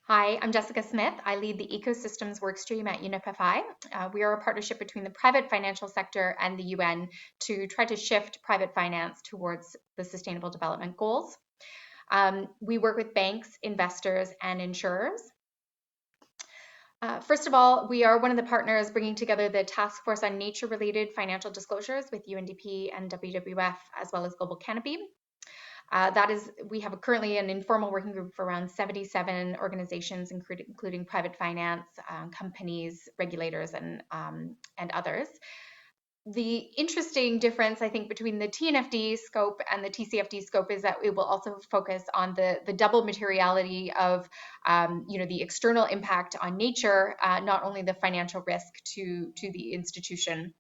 Hi, I'm Jessica Smith. I lead the ecosystems workstream at UNIPFI. We are a partnership between the private financial sector and the UN to try to shift private finance towards the Sustainable Development Goals. We work with banks, investors, and insurers. First of all, we are one of the partners bringing together the Task Force on Nature-related Financial Disclosures with UNDP and WWF, as well as Global Canopy. We have currently an informal working group for around 77 organizations, including private finance, companies, regulators, and others. The interesting difference, I think, between the TNFD scope and the TCFD scope is that it will also focus on the double materiality of, the external impact on nature, not only the financial risk to the institution.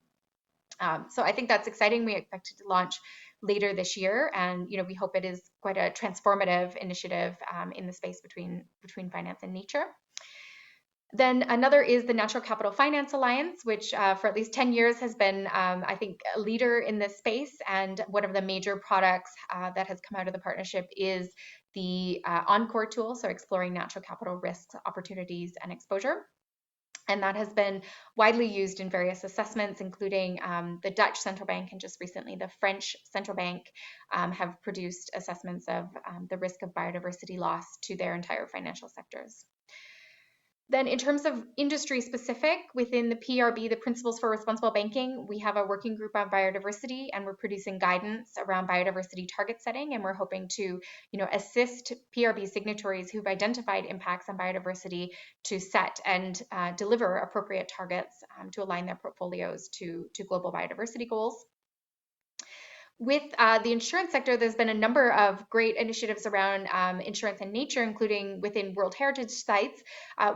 So I think that's exciting. We expect it to launch later this year, and we hope it is quite a transformative initiative in the space between finance and nature. Then another is the Natural Capital Finance Alliance, which for at least 10 years has been, I think, a leader in this space. And one of the major products that has come out of the partnership is the Encore tool, so exploring natural capital risks, opportunities, and exposure. And that has been widely used in various assessments, including the Dutch central bank and just recently the French central bank have produced assessments of the risk of biodiversity loss to their entire financial sectors. Then in terms of industry specific, within the PRB, the Principles for Responsible Banking, we have a working group on biodiversity, and we're producing guidance around biodiversity target setting. And we're hoping to, assist PRB signatories who've identified impacts on biodiversity to set and deliver appropriate targets to align their portfolios to global biodiversity goals. With the insurance sector, there's been a number of great initiatives around insurance and nature, including within World Heritage Sites.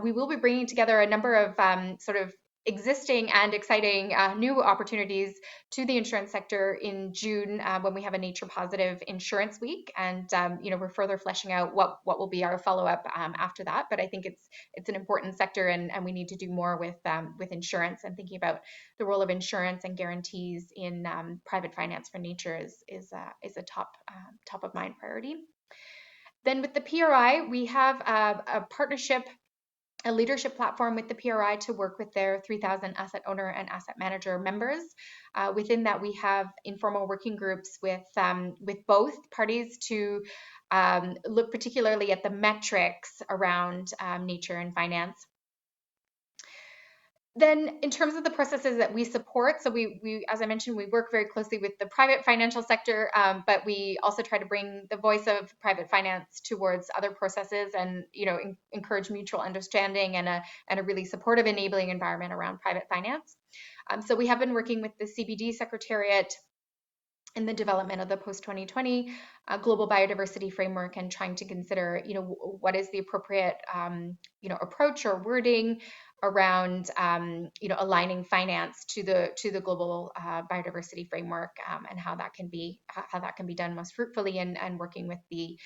We will be bringing together a number of sort of existing and exciting new opportunities to the insurance sector in June when we have a Nature Positive Insurance Week, and we're further fleshing out what will be our follow up after that. But I think it's an important sector, and we need to do more with insurance, and thinking about the role of insurance and guarantees in private finance for nature is a top of mind priority. Then with the PRI, we have a partnership, a leadership platform with the PRI to work with their 3,000 asset owner and asset manager members. Within that, we have informal working groups with both parties to look particularly at the metrics around nature and finance. Then in terms of the processes that we support, so we as I mentioned, we work very closely with the private financial sector, but we also try to bring the voice of private finance towards other processes, and encourage mutual understanding and a really supportive enabling environment around private finance. So we have been working with the CBD Secretariat in the development of the post-2020 global biodiversity framework, and trying to consider, what is the appropriate, approach or wording around, aligning finance to the global biodiversity framework, and how that can be done most fruitfully, and working with the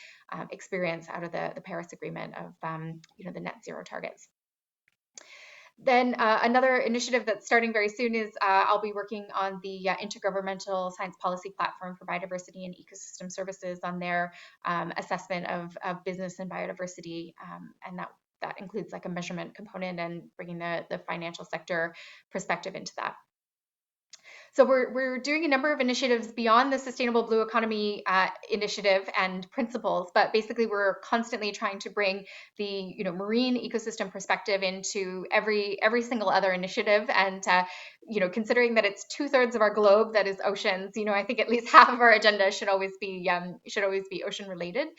experience out of the Paris Agreement of, the net zero targets. Then another initiative that's starting very soon is I'll be working on the Intergovernmental Science Policy Platform for Biodiversity and Ecosystem Services on their assessment of business and biodiversity, and that includes like a measurement component and bringing the financial sector perspective into that. So we're doing a number of initiatives beyond the Sustainable Blue Economy initiative and principles, but basically we're constantly trying to bring the marine ecosystem perspective into every single other initiative, and considering that it's 2/3 of our globe that is oceans, I think at least half of our agenda should always be ocean related.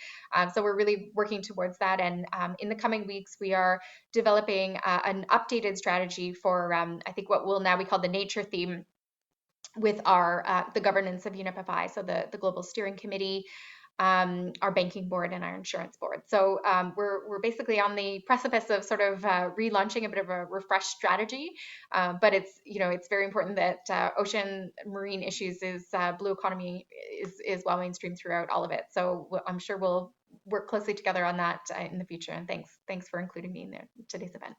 So we're really working towards that, and in the coming weeks we are developing an updated strategy for I think what will now be called the nature theme, with our the governance of UNIPFI, so the global steering committee, our banking board, and our insurance board. So we're basically on the precipice of sort of relaunching a bit of a refreshed strategy, but it's very important that ocean marine issues is blue economy is well mainstream throughout all of it. So I'm sure we'll work closely together on that in the future. And thanks for including me in today's event.